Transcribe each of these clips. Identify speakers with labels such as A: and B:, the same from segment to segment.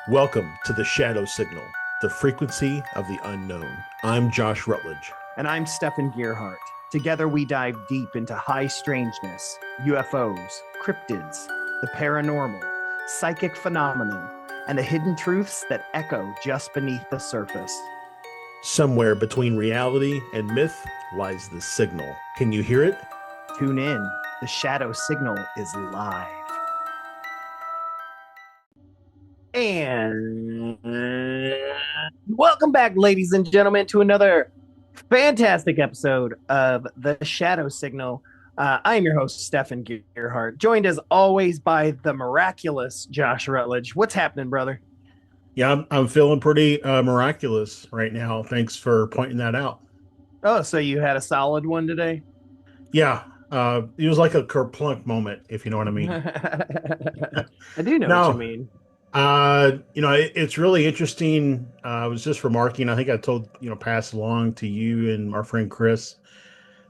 A: Welcome to the Shadow Signal, the frequency of the unknown. I'm Josh Rutledge.
B: And I'm Stefan Gearhart. Together we dive deep into high strangeness, UFOs, cryptids, the paranormal, psychic phenomenon, and the hidden truths that echo just beneath the surface.
A: Somewhere between reality and myth lies the signal. Can you hear it?
B: Tune in. The Shadow Signal is live. And welcome back, ladies and gentlemen, to another fantastic episode of The Shadow Signal. I am your host, Stefan Gearhart, joined as always by the miraculous Josh Rutledge. What's happening, brother?
A: Yeah, I'm feeling pretty miraculous right now. Thanks for pointing that out.
B: Oh, so you had a solid one today?
A: Yeah, it was like a kerplunk moment, if you know what I mean.
B: I do know what you
A: No,
B: mean.
A: it's really interesting. I was just remarking, I think I told, passed along to you and our friend Chris.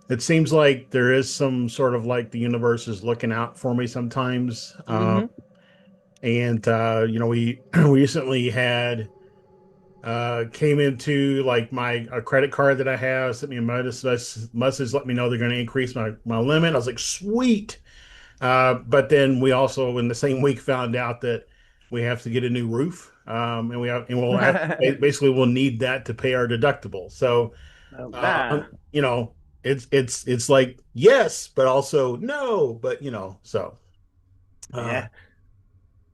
A: It seems like there is some sort of like the universe is looking out for me sometimes.
B: Mm-hmm.
A: We recently had came into like my a credit card that I have, sent me a message, let me know they're going to increase my limit. I was like, sweet. But then we also in the same week found out that we have to get a new roof. Basically we'll need that to pay our deductible. So
B: Oh,
A: uh, you know, it's like yes, but also no, but so uh
B: yeah,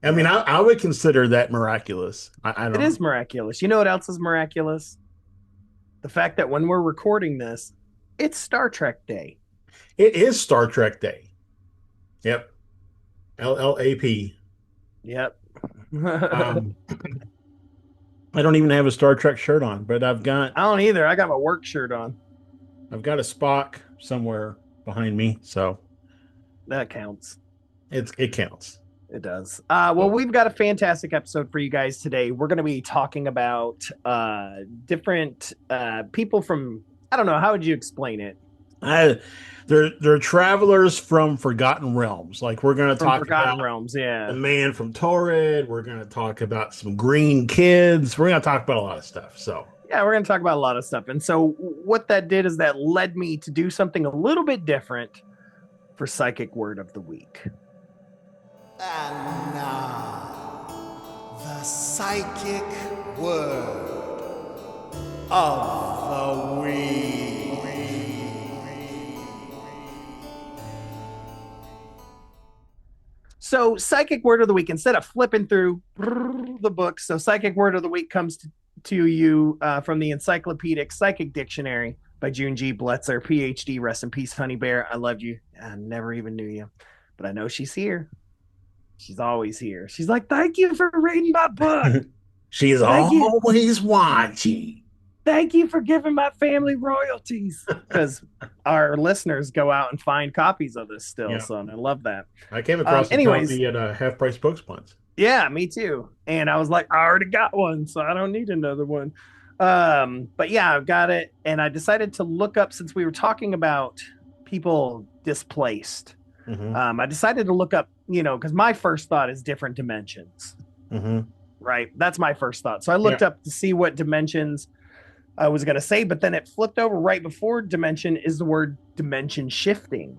A: I mean
B: yeah.
A: I would consider that miraculous. I
B: It
A: don't know.
B: is miraculous. You know what else is miraculous? The fact that when we're recording this, it's Star Trek Day.
A: It is Star Trek Day. Yep. LLAP.
B: Yep.
A: Um I don't even have a Star Trek shirt on, but
B: I don't either. I got my work shirt on.
A: I've got a Spock somewhere behind me, so
B: That counts.
A: it counts.
B: It does. Well, we've got a fantastic episode for you guys today. We're going to be talking about different people from, I don't know, how would you explain it?
A: I, they're travelers from forgotten realms. Like we're going to
B: From
A: talk
B: Forgotten
A: about
B: Realms.
A: the
B: Yeah.
A: man from Taured. We're going to talk about some green kids. We're going to talk about a lot of stuff. So,
B: Yeah, we're going to talk about a lot of stuff. And so, what that did is that led me to do something a little bit different for Psychic Word of the Week.
C: And now, the psychic word of the week.
B: So, Psychic Word of the Week, instead of flipping through the book, so Psychic Word of the Week comes to you from the Encyclopedic Psychic Dictionary by June G. Bletzer, PhD. Rest in peace, Honey Bear. I loved you. I never even knew you, but I know she's here. She's always here. She's like, thank you for reading my book.
A: she's
B: Thank you.
A: always watching.
B: Thank you for giving my family royalties. Because our listeners go out and find copies of this still.
A: Yeah.
B: So I love that.
A: I came across a
B: Anyways,
A: copy at a half price books once.
B: yeah, me too. And I was like, I already got one, so I don't need another one. But yeah, I've got it. And I decided to look up, since we were talking about people displaced.
A: Mm-hmm.
B: I decided to look up, because my first thought is different dimensions.
A: Mm-hmm.
B: Right. That's my first thought. So I looked up to see what dimensions I was going to say, but then it flipped over right before dimension is the word dimension shifting.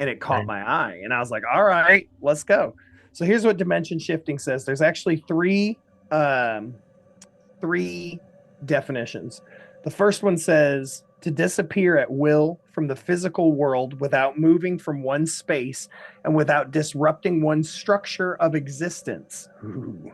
B: And it caught my eye. And I was like, all right, let's go. So here's what dimension shifting says. There's actually three definitions. The first one says to disappear at will from the physical world without moving from one space and without disrupting one's structure of existence. Ooh.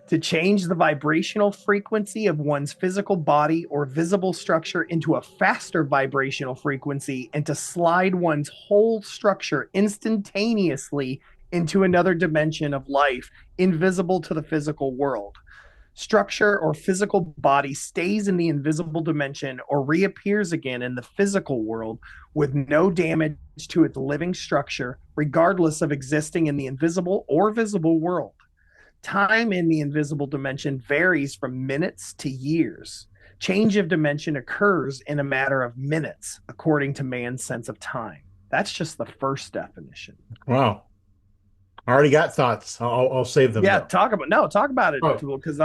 B: To change the vibrational frequency of one's physical body or visible structure into a faster vibrational frequency and to slide one's whole structure instantaneously into another dimension of life, invisible to the physical world. Structure or physical body stays in the invisible dimension or reappears again in the physical world with no damage to its living structure, regardless of existing in the invisible or visible world. Time in the invisible dimension varies from minutes to years. Change of dimension occurs in a matter of minutes, according to man's sense of time. That's just the first definition.
A: Wow. I already got thoughts. I'll save them
B: Yeah,
A: though.
B: talk about it,
A: Oh,
B: Tool, because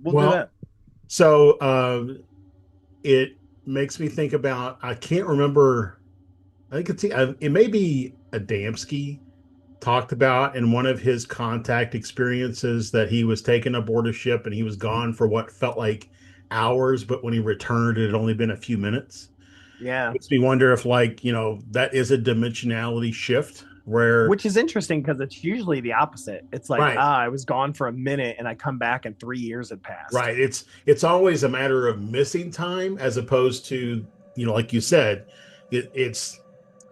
B: we'll do
A: well,
B: that.
A: so it makes me think about, I can't remember. I think it may be Adamski talked about in one of his contact experiences that he was taken aboard a ship and he was gone for what felt like hours, but when he returned, it had only been a few minutes.
B: Yeah,
A: Makes me wonder if, like, that is a dimensionality shift where,
B: which is interesting because it's usually the opposite. It's like,
A: right,
B: I was gone for a minute and I come back and 3 years had passed.
A: right. It's always a matter of missing time as opposed to, like you said, it's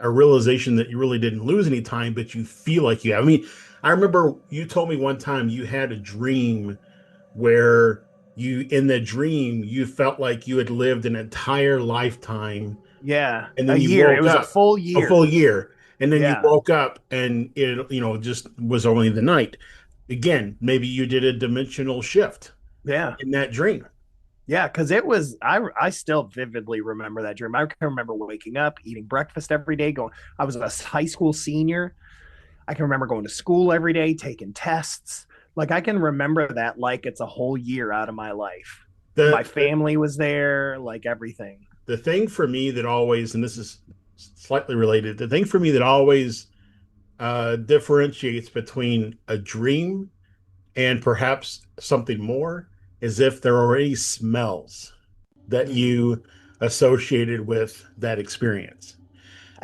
A: a realization that you really didn't lose any time, but you feel like you have. I mean, I remember you told me one time you had a dream where in the dream you felt like you had lived an entire lifetime,
B: Yeah,
A: and
B: a
A: then you
B: year. It
A: woke
B: was a
A: up
B: full
A: a full
B: year.
A: year, and then you
B: Yeah,
A: woke up and it just was only the night. Again, maybe you did a dimensional shift
B: yeah,
A: in that dream.
B: yeah. Because it was. I still vividly remember that dream. I can remember waking up, eating breakfast every day. Going. I was a high school senior. I can remember going to school every day, taking tests. Like I can remember that like it's a whole year out of my life. My
A: the the,
B: family was there, like everything.
A: the thing for me that always, and this is slightly related, the thing for me that always differentiates between a dream and perhaps something more is if there are already smells that
B: Mm.
A: you associated with that experience.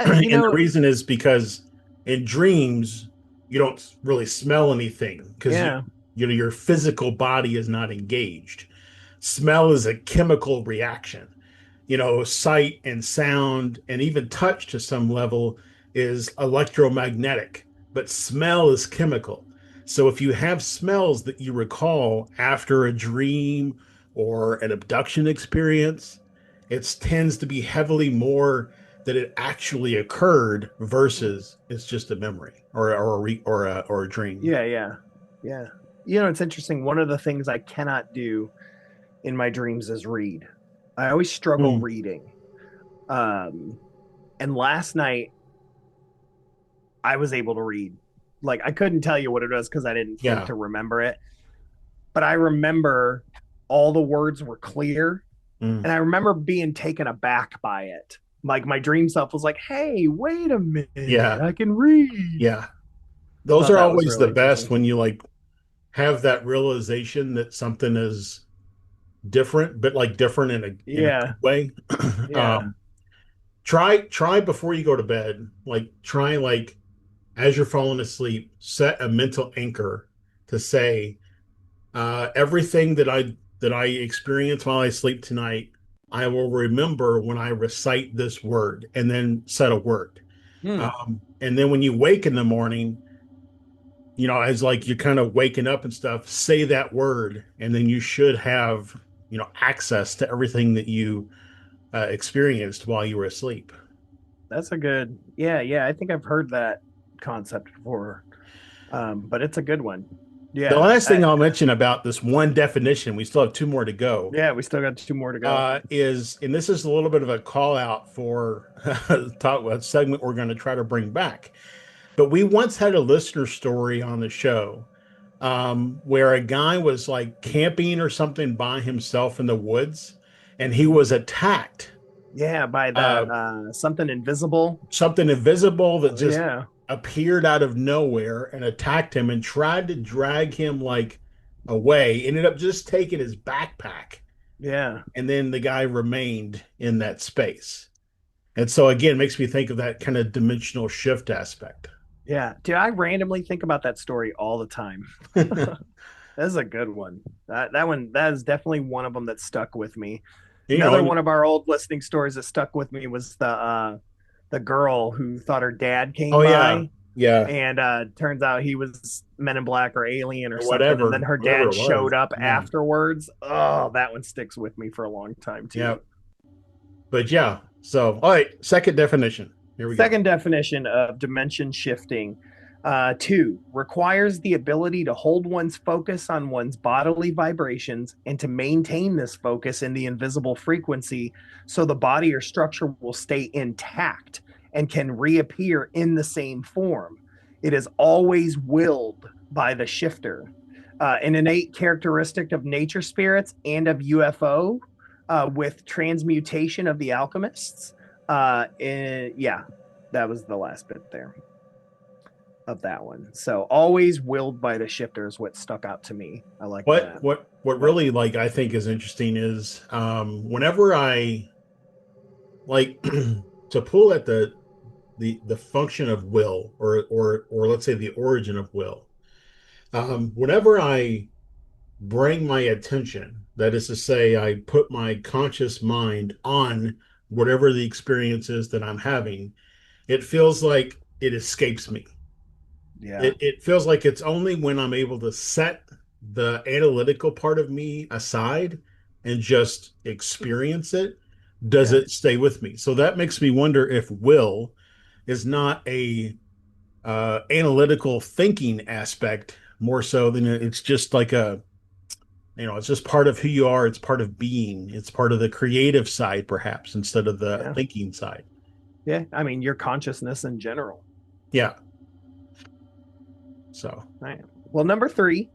B: You
A: And the
B: know,
A: reason is because in dreams, you don't really smell anything because
B: yeah,
A: your physical body is not engaged. Smell is a chemical reaction. Sight and sound and even touch to some level is electromagnetic, but smell is chemical. So if you have smells that you recall after a dream or an abduction experience, it tends to be heavily more that it actually occurred versus it's just a memory or a dream.
B: yeah, yeah, yeah. You know, it's interesting. One of the things I cannot do in my dreams is read. I always struggle
A: Mm,
B: reading. Um, and last night I was able to read. Like I couldn't tell you what it was because I didn't think
A: yeah.
B: to remember it, but I remember all the words were clear,
A: Mm,
B: and I remember being taken aback by it. Like my dream self was like, "Hey, wait a minute,
A: yeah.
B: I can read."
A: Yeah.
B: I
A: Those
B: thought
A: are
B: that was
A: always the
B: really
A: best
B: interesting.
A: when you like have that realization that something is different, but like different in a good
B: Yeah,
A: way.
B: yeah,
A: um, try before you go to bed. Like try like as you're falling asleep, set a mental anchor to say, everything that I experience while I sleep tonight, I will remember when I recite this word, and then set a word.
B: hmm,
A: And then when you wake in the morning, as like you're kind of waking up and stuff, say that word, and then you should have, access to everything that you experienced while you were asleep.
B: that's a good. Yeah, yeah. I think I've heard that concept before, but it's a good one.
A: The
B: Yeah,
A: last thing I'll mention about this one definition, we still have two more to go,
B: yeah. We still got two more to go.
A: and this is a little bit of a call out for a segment we're going to try to bring back. But we once had a listener story on the show, where a guy was like camping or something by himself in the woods, and he was attacked.
B: Yeah, by that
A: Uh,
B: something invisible.
A: Something invisible that just
B: Yeah,
A: appeared out of nowhere and attacked him and tried to drag him like away. Ended up just taking his backpack,
B: yeah,
A: and then the guy remained in that space. And so again, it makes me think of that kind of dimensional shift aspect.
B: yeah. Dude, I randomly think about that story all the time. That's a good one. That is definitely one of them that stuck with me.
A: you
B: Another
A: know,
B: one of our old listening stories that stuck with me was the girl who thought her dad
A: oh
B: came
A: yeah,
B: by,
A: yeah,
B: and turns out he was Men in Black or Alien or
A: or
B: something, and then
A: whatever,
B: her
A: whatever
B: dad
A: it was.
B: showed up
A: Yeah,
B: afterwards. Oh, that one sticks with me for a long time
A: yeah.
B: too.
A: But yeah, so all right, second definition. Here we go.
B: Second definition of dimension shifting. Two, requires the ability to hold one's focus on one's bodily vibrations and to maintain this focus in the invisible frequency so the body or structure will stay intact and can reappear in the same form. It is always willed by the shifter. An innate characteristic of nature spirits and of UFO with transmutation of the alchemists. Yeah, that was the last bit there of that one. So always willed by the shifter is what stuck out to me. I like
A: What
B: that.
A: what what really like I think is interesting is whenever I like to pull at the function of will or let's say the origin of will. Whenever I bring my attention, that is to say, I put my conscious mind on whatever the experience is that I'm having, it feels like it escapes me.
B: Yeah.
A: It feels like it's only when I'm able to set the analytical part of me aside and just experience it, does
B: Yeah.
A: it stay with me. So that makes me wonder if will is not a analytical thinking aspect more so than it's just like a it's just part of who you are. It's part of being. It's part of the creative side, perhaps, instead of the
B: Yeah.
A: thinking side.
B: Yeah. I mean, your consciousness in general.
A: Yeah. So,
B: Right. Well, number three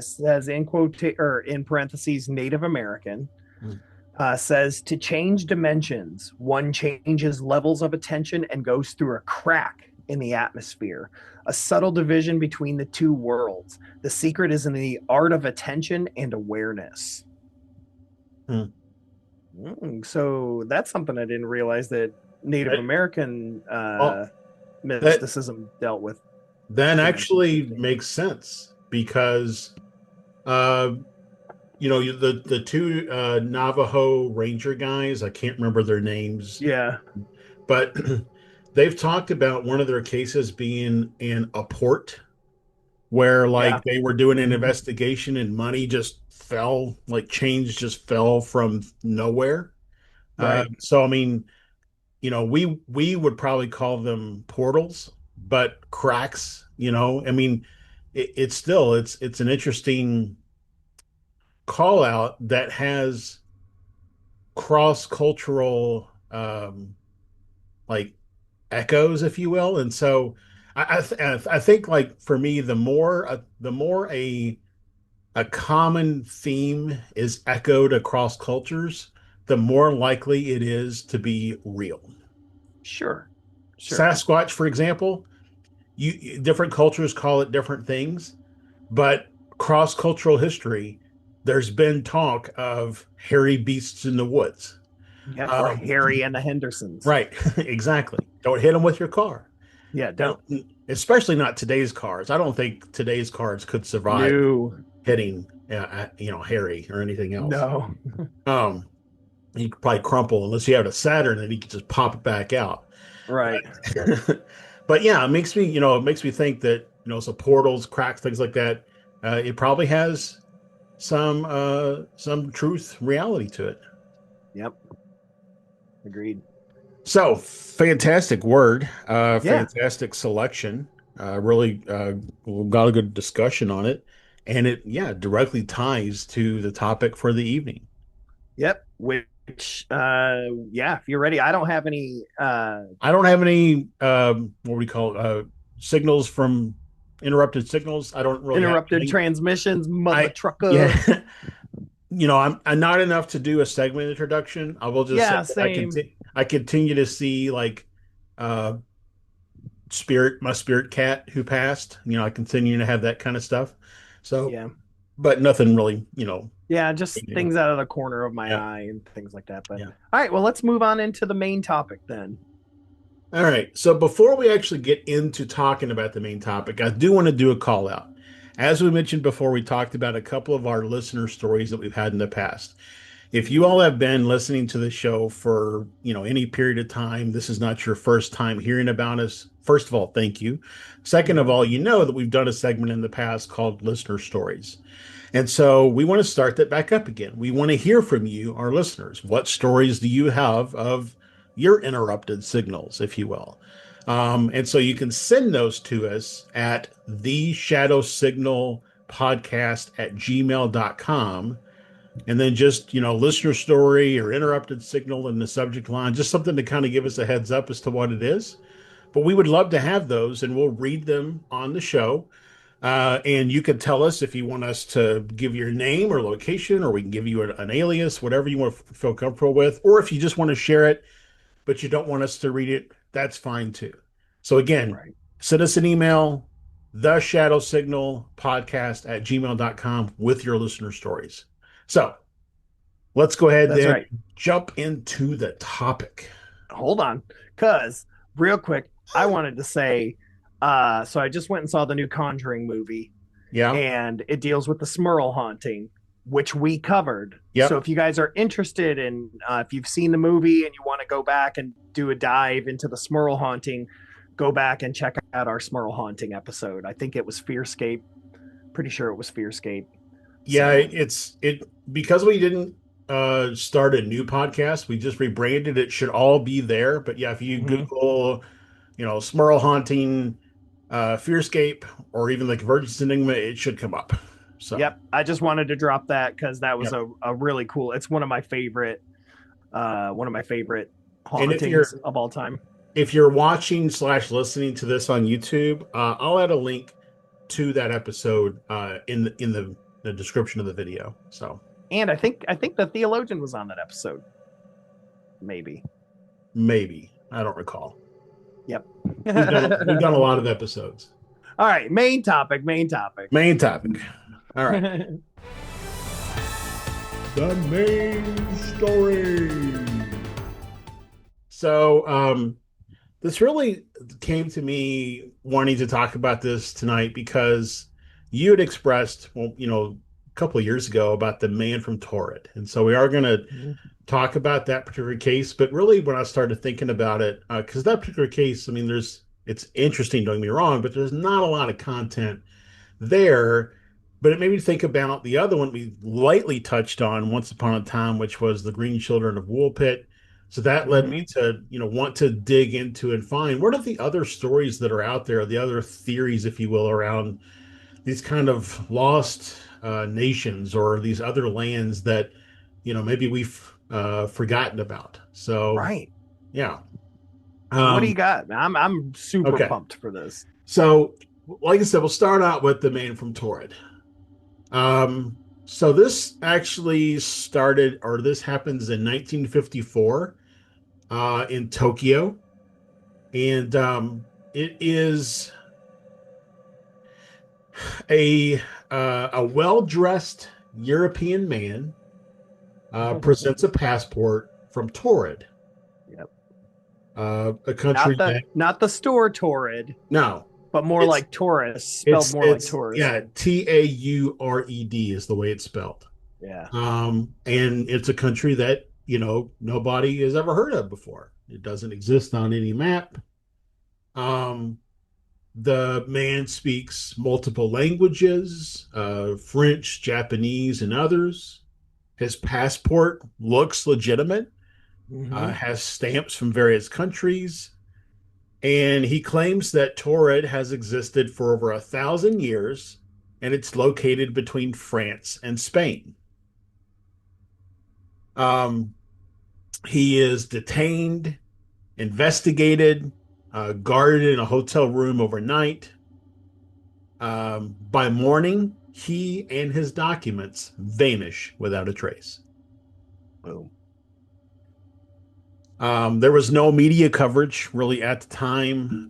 B: says in quote or in parentheses Native American
A: mm,
B: says to change dimensions, one changes levels of attention and goes through a crack in the atmosphere, a subtle division between the two worlds. The secret is in the art of attention and awareness.
A: mm.
B: So that's something I didn't realize that Native
A: That,
B: American
A: well, that
B: mysticism dealt with
A: that
B: dimension
A: actually
B: shifting.
A: makes sense because uh, the two Navajo Ranger guys. I can't remember their names,
B: Yeah,
A: but they've talked about one of their cases being in a port where
B: yeah,
A: like they were doing an
B: mhm,
A: investigation and money just fell, like change just fell from nowhere.
B: right.
A: So I mean, we would probably call them portals, but cracks, I mean, it's still it's an interesting call out that has cross-cultural like echoes, if you will. And so I think like for me, the more a common theme is echoed across cultures, the more likely it is to be real.
B: Sure, sure.
A: Sasquatch, for example, different cultures call it different things, but cross-cultural history, there's been talk of hairy beasts in the woods.
B: Yeah, or
A: Um,
B: Harry and the Hendersons.
A: right, exactly. Don't hit them with your car.
B: Yeah,
A: And
B: don't.
A: especially not today's cars. I don't think today's cars could survive
B: No,
A: hitting, Harry or anything else.
B: no.
A: Um, he could probably crumple unless you have a Saturn and he could just pop it back out.
B: Right.
A: But yeah, it makes me think that, so portals, cracks, things like that, it probably has some truth, reality to it.
B: Yep. Agreed.
A: So fantastic word,
B: Yeah.
A: fantastic selection. Really got a good discussion on it. And it, yeah, directly ties to the topic for the evening.
B: Yep. Which yeah, if you're ready. I don't have any
A: I don't have any what do we call it, signals from interrupted signals. I don't really have
B: interrupted
A: any.
B: transmissions, mother
A: I
B: trucker.
A: Yeah, I'm not enough to do a segment introduction. I will just say
B: Yeah,
A: that
B: same.
A: I continue to see like uh my spirit cat who passed. I continue to have that kind of stuff. So,
B: Yeah.
A: but nothing really,
B: Yeah, just
A: new.
B: things out of the corner of my
A: Yeah,
B: eye and things like that. But
A: yeah.
B: all right, well, let's move on into the main topic then.
A: All right. So before we actually get into talking about the main topic, I do want to do a call out. As we mentioned before, we talked about a couple of our listener stories that we've had in the past. If you all have been listening to the show for, any period of time, this is not your first time hearing about us. First of all, thank you. Second of
B: Mhm.
A: all, you know that we've done a segment in the past called Listener Stories. And so we want to start that back up again. We want to hear from you, our listeners. What stories do you have of your interrupted signals, if you will? And so you can send those to us at the shadow signal podcast at gmail.com. And then just, listener story or interrupted signal in the subject line, just something to kind of give us a heads up as to what it is. but we would love to have those, and we'll read them on the show. And you can tell us if you want us to give your name or location, or we can give you an alias, whatever you want to feel comfortable with. Or if you just want to share it, but you don't want us to read it, that's fine too. So again,
B: Right.
A: send us an email, the shadow signal podcast at gmail.com with your listener stories. So let's go ahead
B: That's
A: then
B: right.
A: jump into the topic.
B: Hold on, because real quick, I wanted to say, so I just went and saw the new Conjuring movie,
A: Yeah.
B: and it deals with the Smurl haunting, which we covered. So
A: Yep.
B: if you guys are interested in, if you've seen the movie and you want to go back and do a dive into the Smurl haunting, go back and check out our Smurl haunting episode. I think it was Fearscape. Pretty sure it was Fearscape.
A: Yeah,
B: So
A: it because we didn't start a new podcast, we just rebranded it. Should all be there. But yeah, if you
B: mhm.
A: Google, Smurl haunting, Fearscape, or even the Convergence Enigma, it should come up. So
B: Yep, I just wanted to drop that because that was
A: yep.
B: a really cool. It's one of my favorite
A: And
B: hauntings of all time.
A: if you're watching slash listening to this on YouTube, I'll add a link to that episode in the description of the video. So
B: And I think the theologian was on that episode. Maybe.
A: maybe I don't recall.
B: Yep.
A: We've done a lot of episodes.
B: All right, main topic. Main topic.
A: Main topic. All right. The main story. So, this really came to me wanting to talk about this tonight because you had expressed, well, a couple of years ago about the man from Taured. And so we are going to talk about that particular case. But really, when I started thinking about it, because that particular case, I mean, it's interesting, don't get me wrong, but there's not a lot of content there. But it made me think about the other one we lightly touched on once upon a time, which was the Green Children of Woolpit. So that led me
B: Mhm.
A: to, want to dig into and find what are the other stories that are out there, the other theories, if you will, around these kind of lost nations or these other lands that, maybe we've forgotten about. So,
B: Right.
A: yeah.
B: What do you
A: Um,
B: got? I'm super
A: okay.
B: pumped for this.
A: So, like I said, we'll start out with the man from Torrid. So this actually started, or this happens in 1954 in Tokyo, and it is a a well-dressed European man presents a passport from Torrid,
B: Yep.
A: a country that
B: Not the store Torrid,
A: no,
B: but more
A: it's
B: like tourist, spelled more like tourist.
A: yeah, Taured is the way it's spelled.
B: Yeah.
A: And it's a country that, nobody has ever heard of before. It doesn't exist on any map. Um, the man speaks multiple languages, French, Japanese, and others. His passport looks legitimate,
B: Mm-hmm.
A: has stamps from various countries, and he claims that Torrid has existed for over 1,000 years, and it's located between France and Spain. Um, he is detained, investigated, guarded in a hotel room overnight. By morning, he and his documents vanish without a trace.
B: Boom.
A: There was no media coverage really at the time,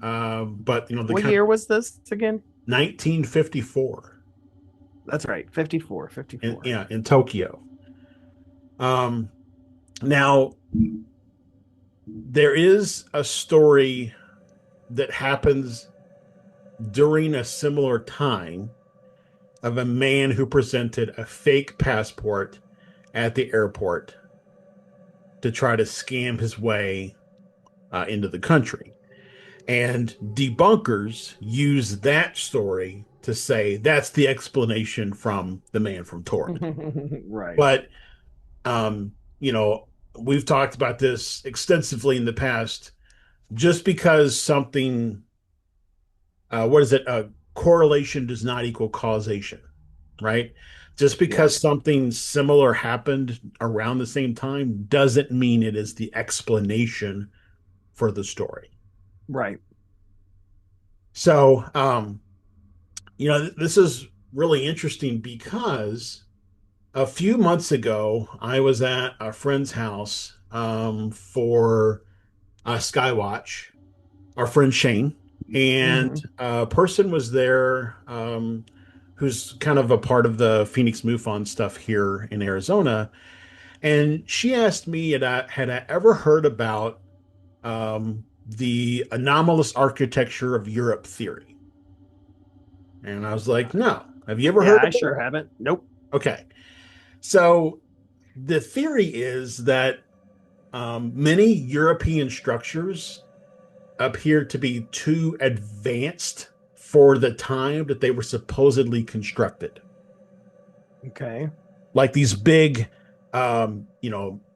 A: but the
B: What year was this again?
A: 1954
B: That's right, 54,
A: in
B: 54.
A: yeah in Tokyo. Um, Now there is a story that happens during a similar time of a man who presented a fake passport at the airport to try to scam his way into the country. And debunkers use that story to say that's the explanation from the man from Taured.
B: Right.
A: But, um, you know, we've talked about this extensively in the past. Just because something, what is it? Correlation does not equal causation, right? Just
B: Yep.
A: because something similar happened around the same time doesn't mean it is the explanation for the story.
B: Right.
A: So, this is really interesting because a few months ago, I was at a friend's house for a Skywatch, our friend Shane, and
B: Hmm.
A: a person was there who's kind of a part of the Phoenix MUFON stuff here in Arizona. And she asked me, had I ever heard about the anomalous architecture of Europe theory? And I was like, no. Have you ever
B: Yeah,
A: heard
B: I
A: of it?
B: sure haven't. Nope.
A: Okay. So the theory is that many European structures appear to be too advanced for the time that they were supposedly constructed.
B: Okay.
A: Like these big,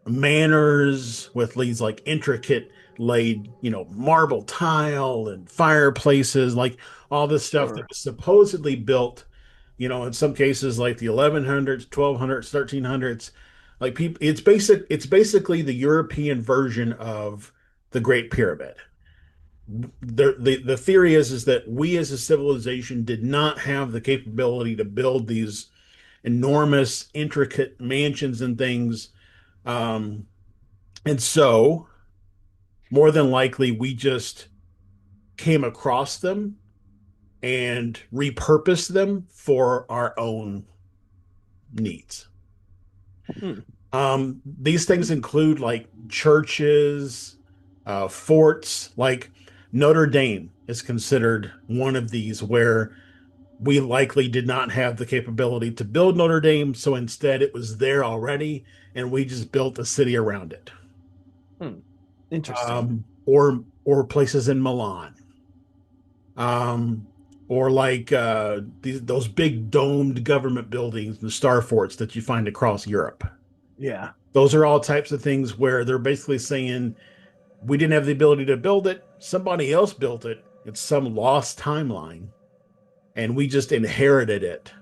A: manors with these like intricate laid, marble tile and fireplaces, like all this stuff that
B: Sure.
A: was supposedly built, in some cases like the 1100s, 1200s, 1300s. Like people, it's basically the European version of the Great Pyramid. The theory is that we as a civilization did not have the capability to build these enormous, intricate mansions and things. Um, and so, more than likely, we just came across them and repurposed them for our own needs.
B: Hmm.
A: These things include like churches, forts, like Notre Dame is considered one of these where we likely did not have the capability to build Notre Dame, so instead it was there already, and we just built a city around it.
B: Hmm. Interesting.
A: Or places in Milan, um, or like those big domed government buildings, the star forts that you find across Europe.
B: Yeah.
A: Those are all types of things where they're basically saying we didn't have the ability to build it, somebody else built it. It's some lost timeline, and we just inherited it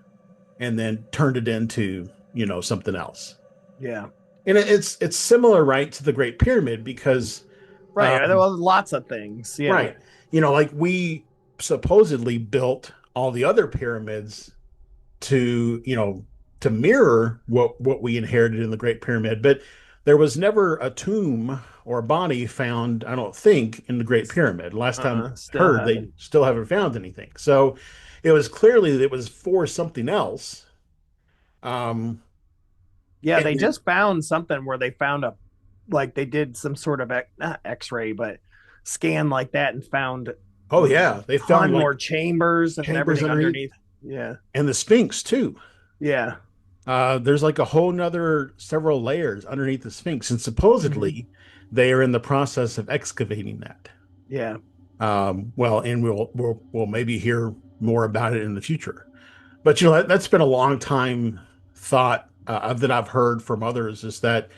A: and then turned it into something else.
B: Yeah.
A: And it's similar, right, to the Great Pyramid because
B: Right. There
A: um,
B: was lots of things. Yeah.
A: right, like we supposedly built all the other pyramids to to mirror what we inherited in the Great Pyramid, but there was never a tomb or a body found, I don't think, in the Great Pyramid. Last time I
B: Still
A: heard, they
B: haven't.
A: still haven't found anything. So it was clearly that it was for something else. Um,
B: Yeah,
A: and
B: they
A: then,
B: just found something where they found a, like they did some sort of not X-ray, but scan like that and found
A: oh yeah, they found
B: ton
A: like
B: more chambers and
A: chambers
B: everything
A: underneath,
B: underneath. Yeah.
A: and the Sphinx too.
B: Yeah.
A: There's like a whole nother several layers underneath the Sphinx, and
B: Hmm.
A: supposedly they are in the process of excavating that.
B: Yeah.
A: Well, and we'll maybe hear more about it in the future. But that's been a long time thought that I've heard from others is that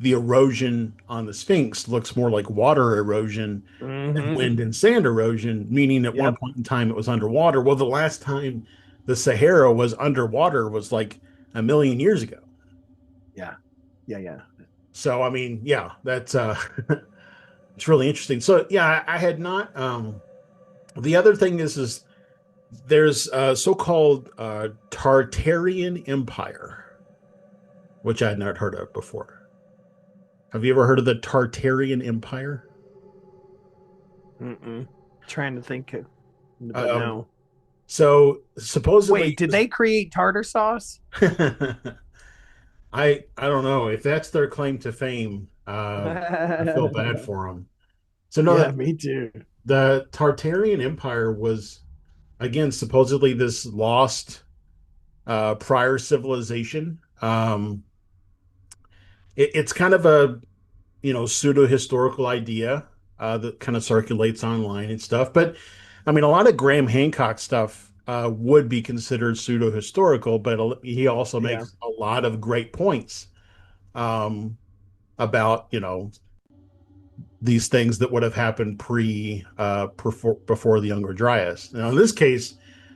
A: the erosion on the Sphinx looks more like water erosion than
B: Hmm.
A: wind and sand erosion, meaning at one
B: Yep.
A: point in time it was underwater. Well, the last time the Sahara was underwater was like a million years ago.
B: Yeah. Yeah. Yeah.
A: So I mean, yeah, that's it's really interesting. So yeah, I had not the other thing is there's a so-called Tartarian Empire, which I had not heard of before. Have you ever heard of the Tartarian Empire?
B: Mm-mm. Trying to think, but
A: Um,
B: no.
A: so supposedly,
B: Wait, did they create tartar sauce?
A: I don't know if that's their claim to fame. I feel bad
B: Yeah,
A: for them. So no, that
B: me too.
A: the Tartarian Empire was again supposedly this lost prior civilization. It's kind of a pseudo historical idea that kind of circulates online and stuff. But I mean, a lot of Graham Hancock stuff would be considered pseudo historical, but he also
B: Yeah.
A: makes a lot of great points um, about these things that would have happened before the Younger Dryas. Now, in this case,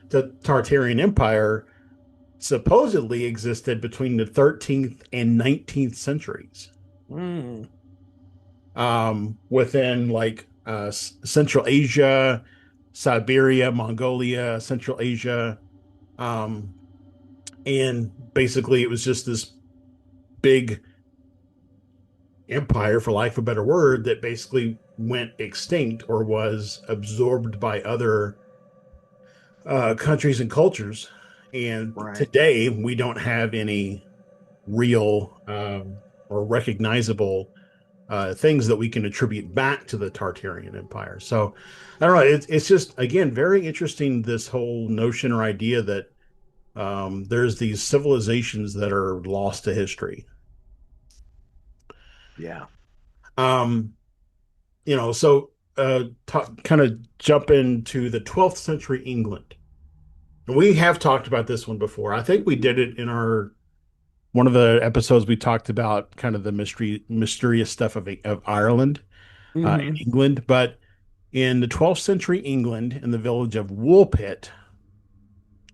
A: the Tartarian Empire supposedly existed between the 13th and 19th centuries,
B: Mm.
A: within like Central Asia, Siberia, Mongolia, Central Asia. Um, and basically, it was just this big empire, for lack of a better word, that basically went extinct or was absorbed by other countries and cultures. And
B: Right.
A: today, we don't have any real or recognizable things that we can attribute back to the Tartarian Empire. So I don't know. It's just, again, very interesting, this whole notion or idea that there's these civilizations that are lost to history.
B: Yeah.
A: Um, so kind of jump into the 12th century England. We have talked about this one before. I think we did it in our one of the episodes. We talked about kind of the mysterious stuff of Ireland,
B: Hmm.
A: in England. But in the 12th century England, in the village of Woolpit,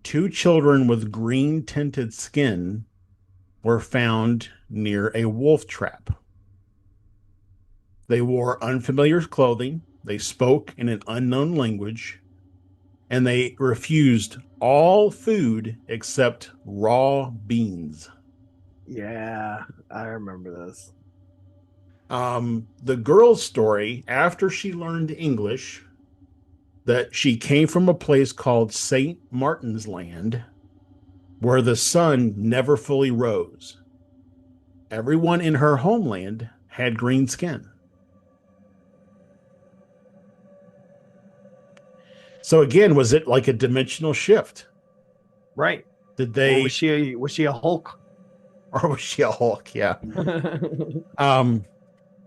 A: two children with green tinted skin were found near a wolf trap. They wore unfamiliar clothing, they spoke in an unknown language, and they refused all food except raw beans.
B: Yeah, I remember this.
A: The girl's story, after she learned English, that she came from a place called St. Martin's Land, where the sun never fully rose. Everyone in her homeland had green skin. So again, was it like a dimensional shift?
B: Right.
A: Did
B: Or
A: they,
B: was she a Hulk?
A: or was she a Hulk? Yeah. Um,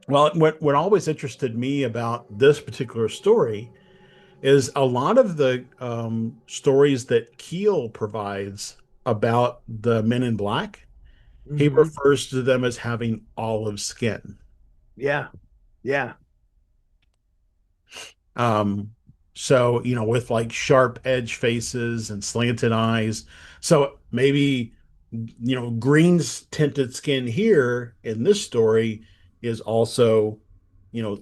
A: well, what always interested me about this particular story is a lot of the stories that Keel provides about the Men in Black. He
B: Hmm.
A: refers to them as having olive skin.
B: Yeah. Yeah.
A: Um, so, with like sharp edge faces and slanted eyes. So maybe, green's tinted skin here in this story is also,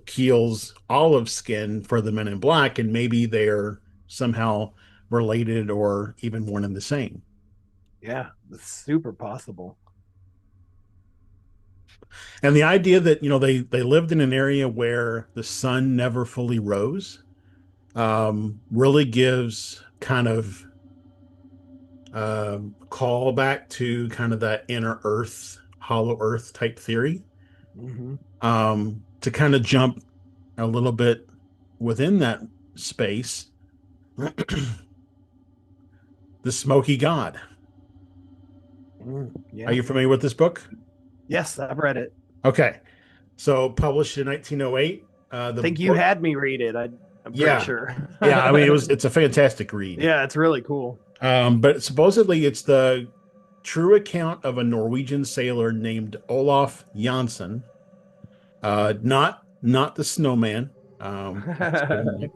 A: Keel's olive skin for the Men in Black, and maybe they're somehow related or even one and the same.
B: Yeah. It's super possible.
A: And the idea that, they lived in an area where the sun never fully rose, really gives kind of call back to kind of that inner earth, hollow earth type theory.
B: Hmm.
A: To kind of jump a little bit within that space, the Smoky God. Are
B: Yeah.
A: you familiar with this book?
B: Yes, I've read it.
A: Okay. So published in 1908.
B: I
A: The
B: think you
A: book,
B: had me read it. I'm pretty
A: yeah.
B: sure.
A: Yeah, I mean it's a fantastic read.
B: Yeah, it's really cool.
A: But supposedly it's the true account of a Norwegian sailor named Olaf Janssen. Not the snowman. That's a different life.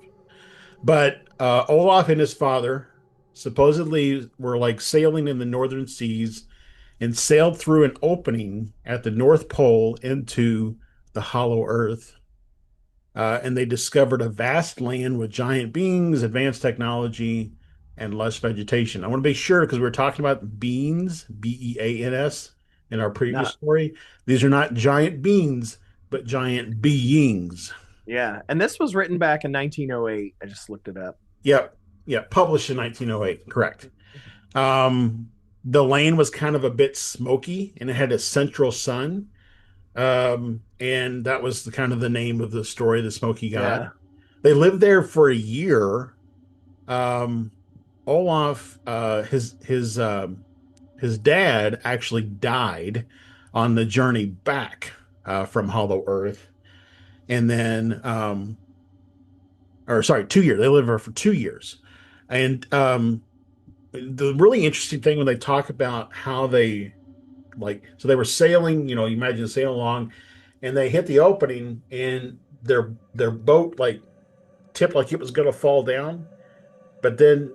A: But Olaf and his father supposedly were like sailing in the northern seas and sailed through an opening at the North Pole into the hollow earth. And they discovered a vast land with giant beings, advanced technology, and lush vegetation. I want to be sure because we were talking about beans, Beans, in our previous
B: Not
A: story. These are not giant beings, but giant beings.
B: Yeah, and this was written back in 1908. I just looked it up.
A: Yep. Yeah. Published in 1908. Correct. Um, the land was kind of a bit smoky and it had a central sun. And that was the kind of the name of the story, the Smoky God.
B: Yeah.
A: They lived there for a year. Um, Olaf, his dad actually died on the journey back from Hollow Earth, and then, or sorry, 2 years. They lived there for 2 years, and the really interesting thing when they talk about how they so they were sailing, you imagine sailing along, and they hit the opening, and their boat like tipped like it was going to fall down, but then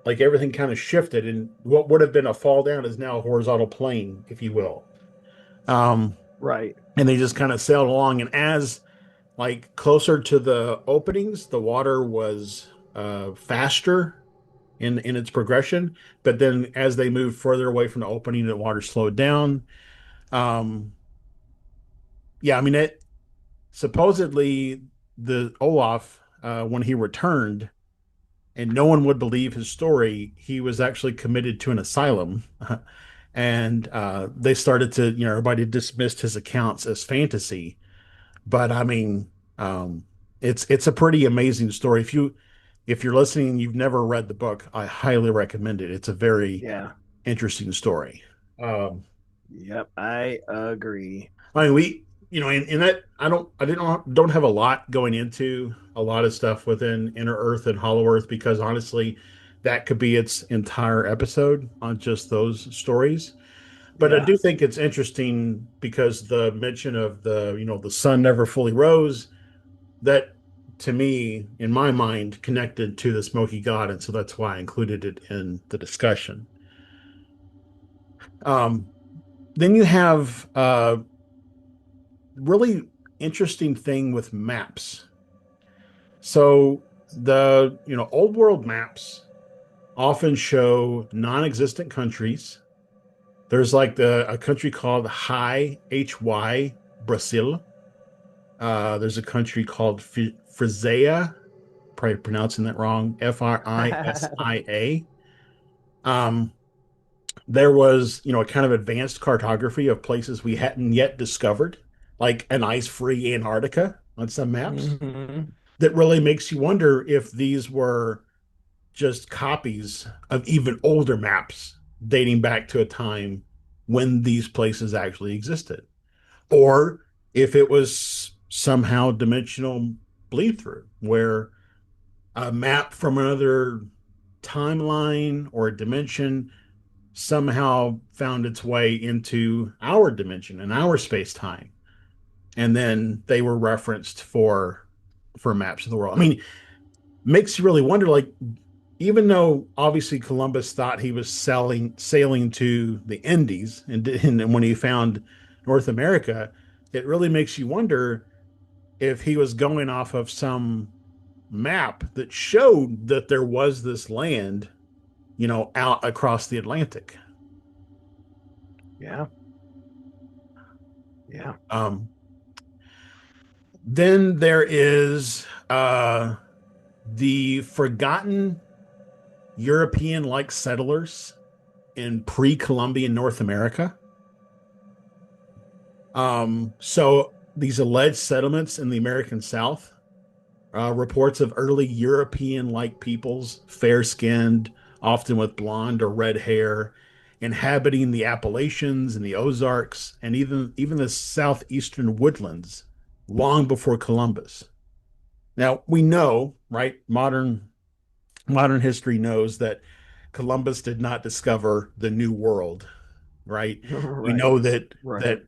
A: like everything kind of shifted, and what would have been a fall down is now a horizontal plane, if you will. Um,
B: Right.
A: and they just kind of sailed along, and as like closer to the openings, the water was faster in its progression. But then as they moved further away from the opening, the water slowed down. Um, yeah, I mean it supposedly the Olaf when he returned and no one would believe his story, he was actually committed to an asylum. And they started to, everybody dismissed his accounts as fantasy. But I mean, um, it's a pretty amazing story. If you're listening and you've never read the book, I highly recommend it. It's a very
B: Yeah.
A: interesting story. Um,
B: Yep. I agree.
A: I mean, in that I don't have a lot going into a lot of stuff within Inner Earth and Hollow Earth because honestly, that could be its entire episode on just those stories. But I
B: Yeah.
A: do think it's interesting because the mention of the sun never fully rose, that to me, in my mind, connected to the Smoky God, and so that's why I included it in the discussion. Um, then you have really interesting thing with maps. So the old world maps often show non-existent countries. There's like a country called Hy Brazil. There's a country called Frisia, probably pronouncing that wrong, Frisia. Um, there was, a kind of advanced cartography of places we hadn't yet discovered, like an ice-free Antarctica on some maps.
B: Hmm.
A: That really makes you wonder if these were just copies of even older maps dating back to a time when these places actually existed, or if it was somehow dimensional bleed through, where a map from another timeline or dimension somehow found its way into our dimension and our space time, and then they were referenced for maps of the world. I mean, makes you really wonder, like, even though obviously Columbus thought he was sailing to the Indies, and when he found North America, it really makes you wonder if he was going off of some map that showed that there was this land, out across the Atlantic.
B: Yeah. Yeah.
A: Um, then there is the forgotten European-like settlers in pre-Columbian North America. So these alleged settlements in the American South, reports of early European-like peoples, fair-skinned, often with blonde or red hair, inhabiting the Appalachians and the Ozarks, and even the southeastern woodlands, long before Columbus. Now we know, right? Modern history knows that Columbus did not discover the New World, right? We
B: Right.
A: know that
B: Right.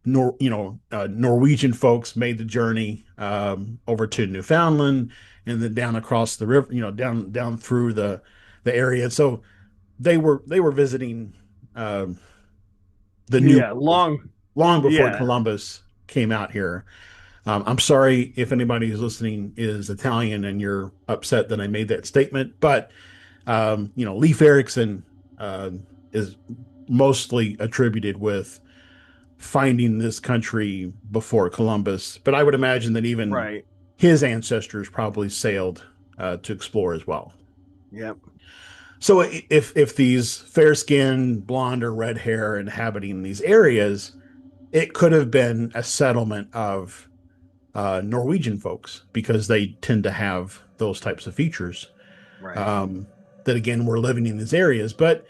A: Norwegian folks made the journey over to Newfoundland and then down across the river, down through the area. So they were visiting um, the New
B: Yeah.
A: World
B: Long.
A: long before
B: Yeah.
A: Columbus came out here. I'm sorry if anybody who's listening is Italian and you're upset that I made that statement, but Leif Erikson uh, is mostly attributed with finding this country before Columbus, but I would imagine that even
B: Right.
A: his ancestors probably sailed to explore as well.
B: Yep.
A: So if these fair skinned blonde or red hair inhabiting these areas, it could have been a settlement of Norwegian folks because they tend to have those types of features,
B: Right.
A: um, that again were living in these areas. But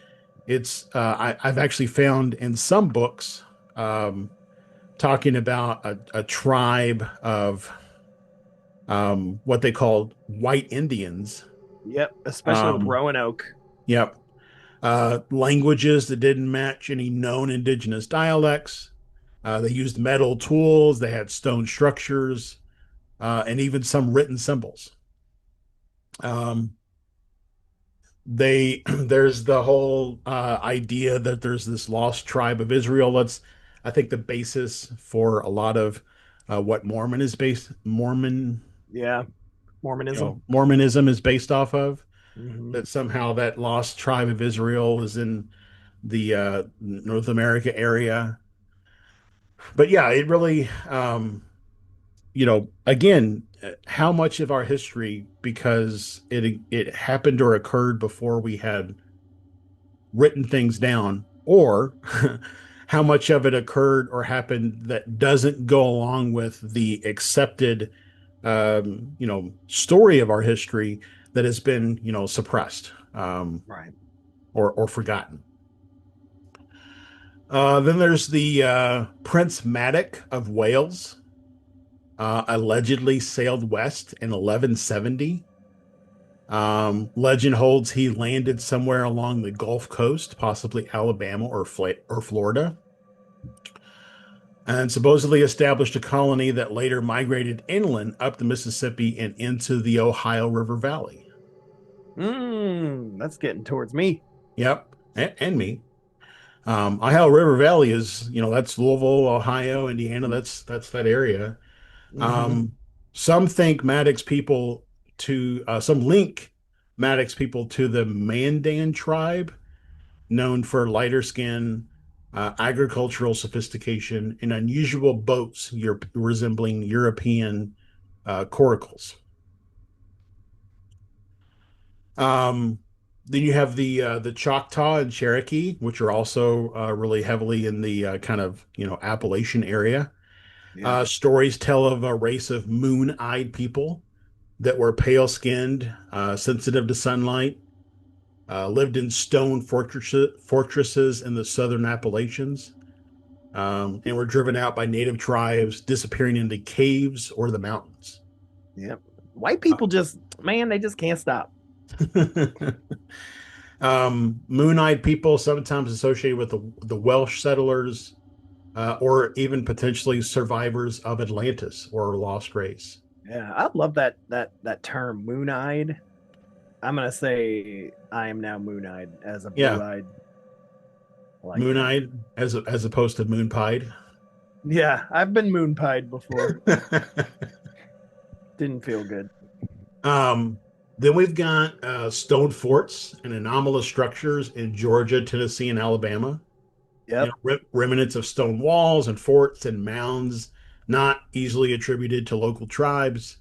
A: I've actually found in some books, um, talking about a tribe of what they called white Indians.
B: Yep. Especially with
A: Um,
B: Roanoke.
A: yep. Languages that didn't match any known indigenous dialects. They used metal tools, they had stone structures, and even some written symbols. Um, there's the whole idea that there's this lost tribe of Israel. I think, the basis for a lot of what Mormon is based. Mormon
B: Yeah. Mormonism.
A: Mormonism is based off of.
B: Hmm.
A: That somehow that lost tribe of Israel is in the North America area. But yeah, it really, again, how much of our history, because it happened or occurred before we had written things down, or how much of it occurred or happened that doesn't go along with the accepted, story of our history that has been, suppressed,
B: Right.
A: or forgotten. Then there's the Prince Madoc of Wales, allegedly sailed west in 1170. Legend holds he landed somewhere along the Gulf Coast, possibly Alabama or Florida, and supposedly established a colony that later migrated inland up the Mississippi and into the Ohio River Valley.
B: That's getting towards me.
A: Yep, and me. Ohio River Valley is, that's Louisville, Ohio, Indiana. That's that area.
B: Hmm.
A: Um, some think Maddox people some link Maddox people to the Mandan tribe, known for lighter skin, agricultural sophistication, and unusual boats resembling European coracles. Um, then you have the Choctaw and Cherokee, which are also really heavily in the kind of Appalachian area.
B: Yeah.
A: Stories tell of a race of moon-eyed people that were pale-skinned, sensitive to sunlight, lived in stone fortresses in the southern Appalachians, and were driven out by native tribes, disappearing into caves or the mountains.
B: Yep. White people just, man, they just can't stop.
A: Moon-eyed people sometimes associated with the Welsh settlers, or even potentially survivors of Atlantis or a lost race.
B: Yeah, I love that term, moon-eyed. I'm gonna say I am now moon-eyed as a
A: Yeah,
B: blue-eyed. I like that.
A: moon-eyed as opposed to moon-pied.
B: Yeah, I've been moon-pied before. Didn't feel good.
A: Um, then we've got stone forts and anomalous structures in Georgia, Tennessee, and Alabama.
B: Yep.
A: Remnants of stone walls and forts and mounds not easily attributed to local tribes.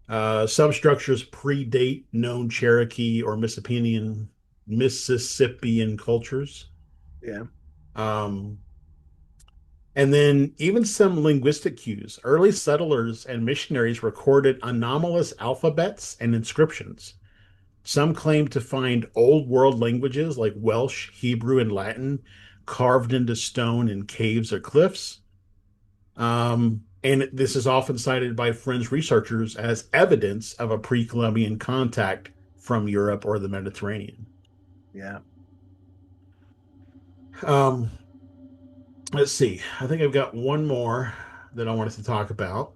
A: Some structures predate known Cherokee or Mississippian cultures.
B: Yeah.
A: Um, and then even some linguistic cues. Early settlers and missionaries recorded anomalous alphabets and inscriptions. Some claim to find old world languages like Welsh, Hebrew, and Latin carved into stone in caves or cliffs. And this is often cited by French researchers as evidence of a pre Columbian contact from Europe or the Mediterranean.
B: Yeah.
A: Um, let's see. I think I've got one more that I wanted to talk about.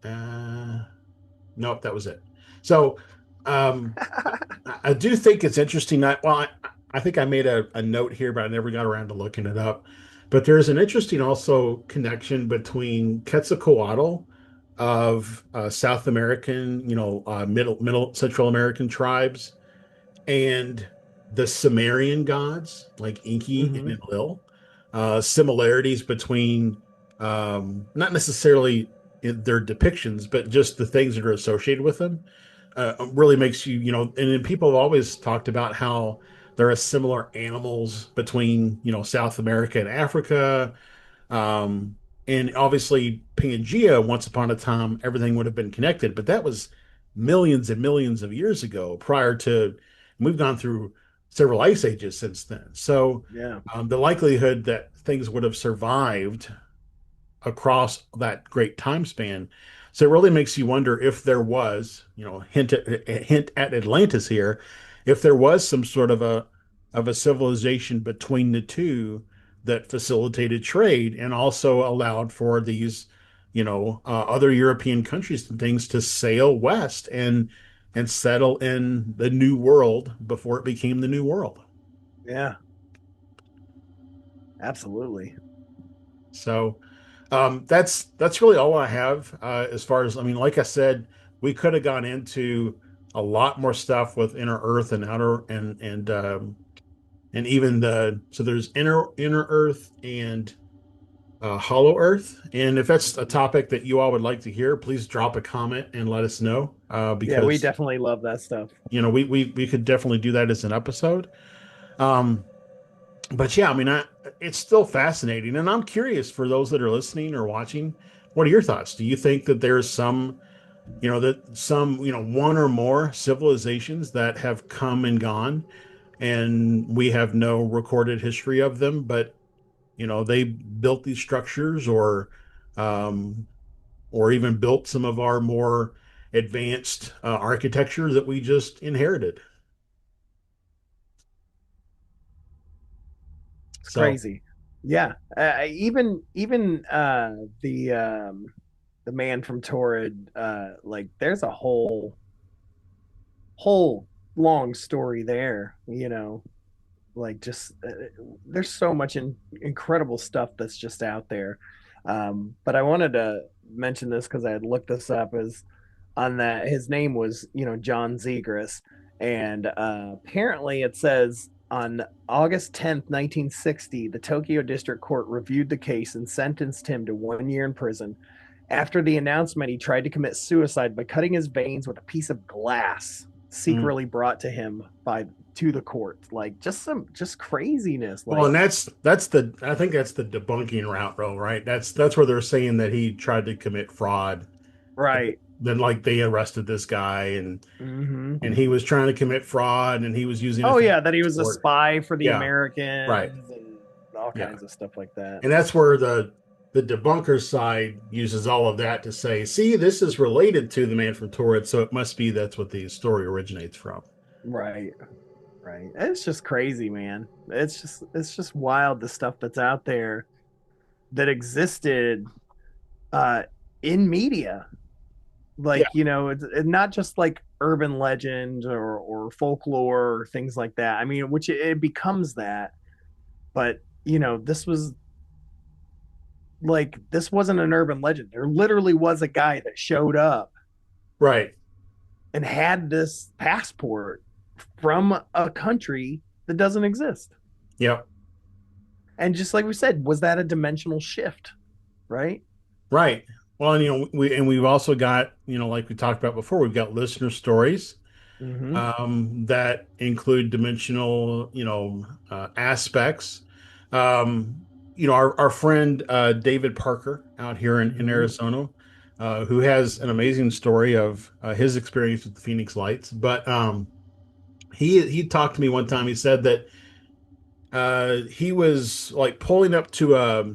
A: Uh, nope, that was it. So, um, I do think it's interesting. I think I made a note here, but I never got around to looking it up. But there's an interesting also connection between Quetzalcoatl of South American, middle Central American tribes, and the Sumerian gods like Enki and
B: Hmm.
A: Enlil. Similarities between, not necessarily in their depictions, but just the things that are associated with them. Really makes you, and then people have always talked about how there are similar animals between, South America and Africa. Um, and obviously, Pangea, once upon a time, everything would have been connected, but that was millions and millions of years ago, prior to, we've gone through several ice ages since then. So,
B: Yeah.
A: the likelihood that things would have survived across that great time span. So it really makes you wonder if there was, hint at Atlantis here, if there was some sort of a civilization between the two that facilitated trade and also allowed for these, other European countries and things to sail west and settle in the New World before it became the New World.
B: Yeah. Absolutely.
A: So that's really all I have, as far as, I mean, like I said, we could have gone into a lot more stuff with inner Earth and outer and even so there's inner Earth and Hollow Earth. And if that's a topic that you all would like to hear, please drop a comment and let us know.
B: Yeah, we
A: Because
B: definitely love that stuff.
A: we could definitely do that as an episode. Um, but yeah, I mean, it's still fascinating, and I'm curious for those that are listening or watching. What are your thoughts? Do you think that there's one or more civilizations that have come and gone, and we have no recorded history of them, but they built these structures um, or even built some of our more advanced architecture that we just inherited.
B: It's
A: So,
B: crazy. Yeah, even the man from Taured, like there's a whole long story there. Like just there's so much incredible stuff that's just out there. But I wanted to mention this because I had looked this up as on that his name was John Zegras, and apparently it says on August 10th, 1960, the Tokyo District Court reviewed the case and sentenced him to 1 year in prison. After the announcement, he tried to commit suicide by cutting his veins with a piece of glass
A: mm.
B: secretly brought to him by to the court. Like just craziness.
A: Well, and
B: Like
A: I think that's the debunking route, though, right? That's where they're saying that he tried to commit fraud.
B: right.
A: Then like they arrested this guy
B: Hmm.
A: and he was trying to commit fraud and he was using a
B: Oh
A: fake
B: yeah, that he was a
A: passport.
B: spy for the
A: Yeah, right.
B: Americans and all
A: Yeah.
B: kinds of stuff like that.
A: And that's where the debunker side uses all of that to say, see, this is related to the man from Torrid, so it must be that's what the story originates from.
B: Right. Right. It's just crazy, man. It's just wild the stuff that's out there that existed uh in media.
A: Yeah,
B: Like, it's not just like urban legend or folklore or things like that. I mean, which it becomes that, but this wasn't an urban legend. There literally was a guy that showed up
A: right.
B: and had this passport from a country that doesn't exist.
A: Yep.
B: And just like we said, was that a dimensional shift? Right.
A: Right. Well, and we've also got, like we talked about before, we've got listener stories
B: Mm-hmm.
A: that include dimensional, aspects. Our friend David Parker out here in
B: Mm-hmm.
A: Arizona, who has an amazing story of his experience with the Phoenix Lights. But he talked to me one time. He said that he was like pulling up to a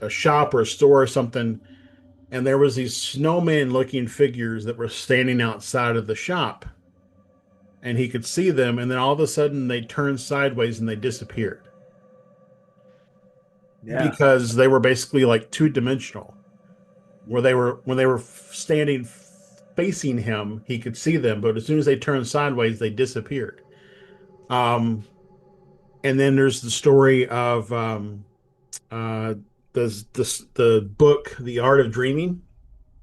A: shop or a store or something, and there was these snowman looking figures that were standing outside of the shop, and he could see them, and then all of a sudden they turned sideways and they disappeared
B: Yeah.
A: because they were basically like two-dimensional, where they were when they were standing facing him he could see them, but as soon as they turned sideways they disappeared. um and then there's the story of uh the book The Art of Dreaming.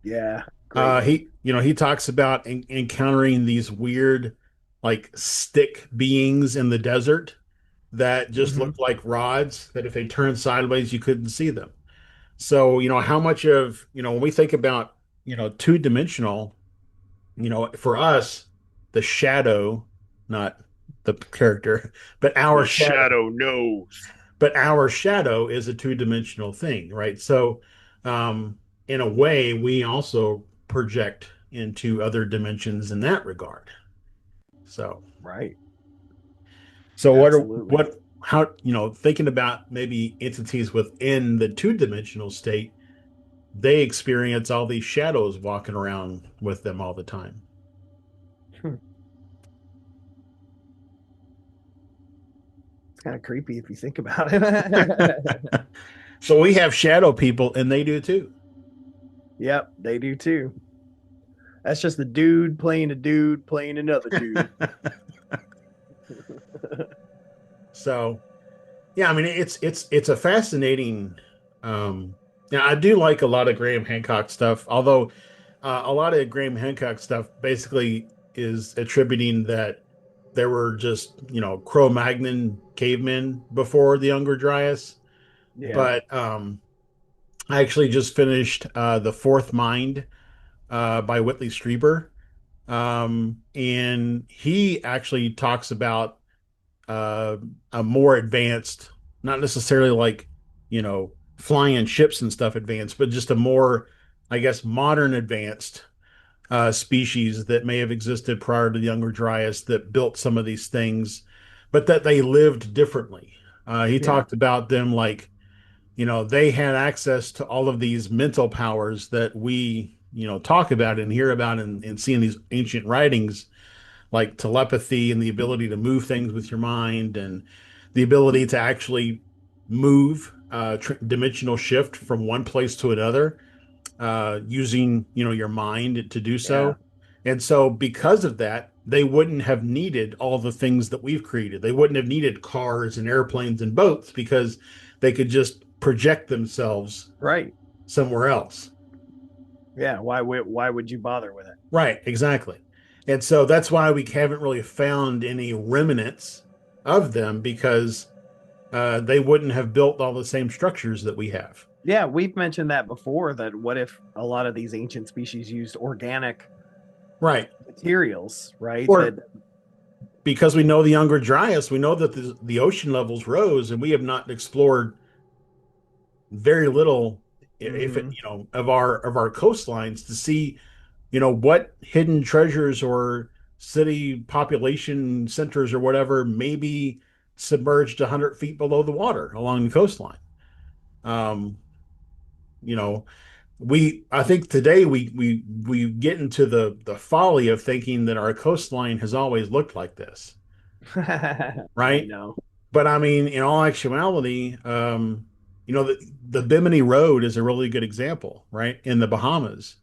B: Yeah. Great book.
A: He talks about encountering these weird, like stick beings in the desert that just
B: Mm-hmm.
A: look like rods that if they turned sideways, you couldn't see them. So, how much of, when we think about, two-dimensional, for us, the shadow, not the character, but our
B: The
A: shadow,
B: shadow knows.
A: is a two-dimensional thing, right? So, in a way, we also project into other dimensions in that regard. So,
B: Right.
A: so
B: Absolutely.
A: how, thinking about maybe entities within the two-dimensional state, they experience all these shadows walking around with them all the time.
B: Hmm. It's kind of creepy if you think about it.
A: So we have shadow people and they do too.
B: Yep, they do too. That's just a dude playing another dude.
A: So yeah, I mean it's a fascinating. Now I do like a lot of Graham Hancock stuff, although A lot of Graham Hancock stuff basically is attributing that there were just, Cro-Magnon cavemen before the Younger Dryas.
B: Yeah.
A: But I actually just finished The Fourth Mind by Whitley Strieber. And he actually talks about uh, a more advanced, not necessarily like, flying ships and stuff advanced, but just a more, I guess, modern advanced species that may have existed prior to the Younger Dryas that built some of these things, but that they lived differently. He
B: Yeah.
A: talked about them like, they had access to all of these mental powers that we, talk about and hear about and see in these ancient writings, like telepathy and the ability to move things with your mind and the ability to actually move, dimensional shift from one place to another, using, your mind to do
B: Yeah.
A: so. And so because of that, they wouldn't have needed all the things that we've created. They wouldn't have needed cars and airplanes and boats because they could just project themselves
B: Right.
A: somewhere else.
B: Yeah. Why would you bother with it?
A: Right, exactly. And so that's why we haven't really found any remnants of them because they wouldn't have built all the same structures that we have.
B: Yeah, we've mentioned that before, that what if a lot of these ancient species used organic
A: Right.
B: materials, right? That
A: Or because we know the Younger Dryas, we know that the ocean levels rose, and we have not explored very little, if it,
B: Mhm.
A: of our coastlines to see, what hidden treasures or city population centers or whatever may be submerged 100 feet below the water along the coastline. Um, you know, I think today we get into the folly of thinking that our coastline has always looked like this,
B: I
A: right?
B: know.
A: But I mean, in all actuality, the Bimini Road is a really good example, right? In the Bahamas,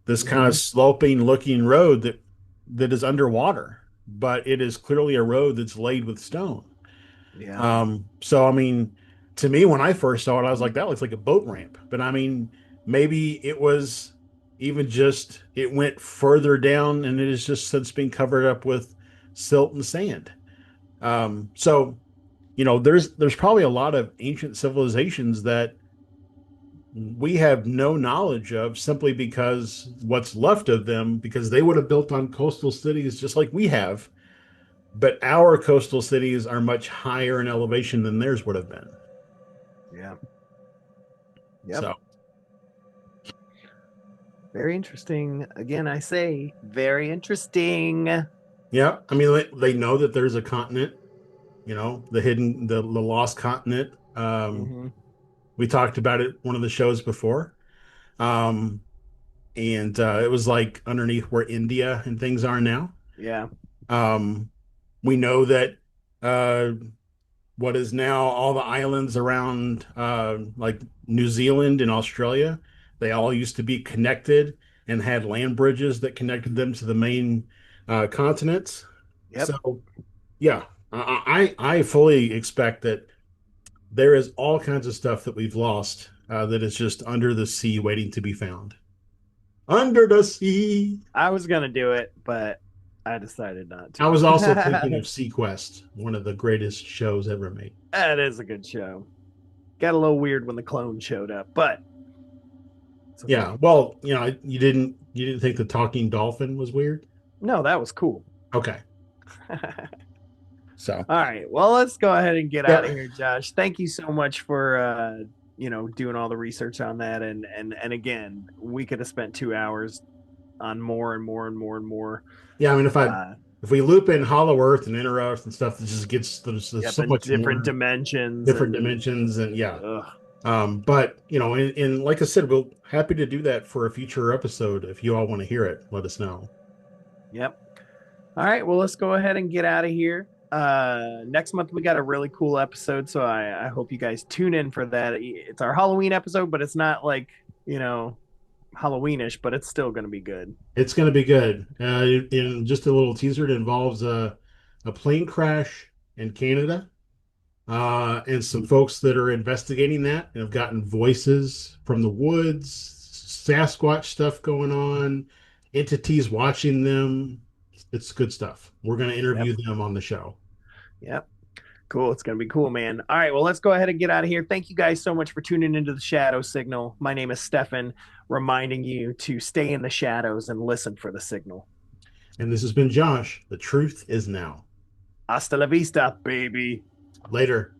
A: this kind of
B: Mhm.
A: sloping looking road that is underwater, but it is clearly a road that's laid with stone.
B: Yeah.
A: So I mean, to me, when I first saw it, I was like, that looks like a boat ramp. But I mean, maybe it was even just it went further down and it has just since been covered up with silt and sand. So there's probably a lot of ancient civilizations that we have no knowledge of simply because what's left of them, because they would have built on coastal cities just like we have, but our coastal cities are much higher in elevation than theirs would have been.
B: Yeah. Yep.
A: So,
B: Very interesting. Again, I say very interesting.
A: yeah, I mean, they know that there's a continent, the lost continent.
B: Hmm.
A: We talked about it one of the shows before. Um, and it was like underneath where India and things are now.
B: Yeah.
A: Um, we know that uh, what is now all the islands around like New Zealand and Australia, they all used to be connected and had land bridges that connected them to the main continents.
B: Yep.
A: So yeah, I fully expect that there is all kinds of stuff that we've lost that is just under the sea waiting to be found. Under the sea.
B: I was gonna do it, but I decided not
A: I
B: to.
A: was also thinking of Sequest, one of the greatest shows ever made.
B: That is a good show. Got a little weird when the clone showed up, but it's
A: Yeah,
B: okay.
A: well, you didn't think the talking dolphin was weird?
B: No, that was cool.
A: Okay.
B: All
A: So,
B: right. Well, let's go ahead and get out of
A: yeah.
B: here, Josh. Thank you so much for doing all the research on that, and again, we could have spent 2 hours on more and more and more and more.
A: Yeah, I mean
B: Uh,
A: if we loop in Hollow Earth and Inner Earth and stuff, it just gets there's
B: yep,
A: so
B: and
A: much
B: different
A: more
B: dimensions
A: different
B: and
A: dimensions and yeah.
B: ugh.
A: But and like I said, we'll happy to do that for a future episode. If you all want to hear it, let us know.
B: Yep. All right, well, let's go ahead and get out of here. Next month we got a really cool episode, so I hope you guys tune in for that. It's our Halloween episode, but it's not like, Halloweenish, but it's still going to be good.
A: It's going to be good. In just a little teaser, it involves a plane crash in Canada, and some folks that are investigating that and have gotten voices from the woods, Sasquatch stuff going on, entities watching them. It's good stuff. We're going to
B: Yep.
A: interview them on the show.
B: Yep. Cool. It's going to be cool, man. All right. Well, let's go ahead and get out of here. Thank you guys so much for tuning into the Shadow Signal. My name is Stefan, reminding you to stay in the shadows and listen for the signal.
A: And this has been Josh. The truth is now.
B: Hasta la vista, baby.
A: Later.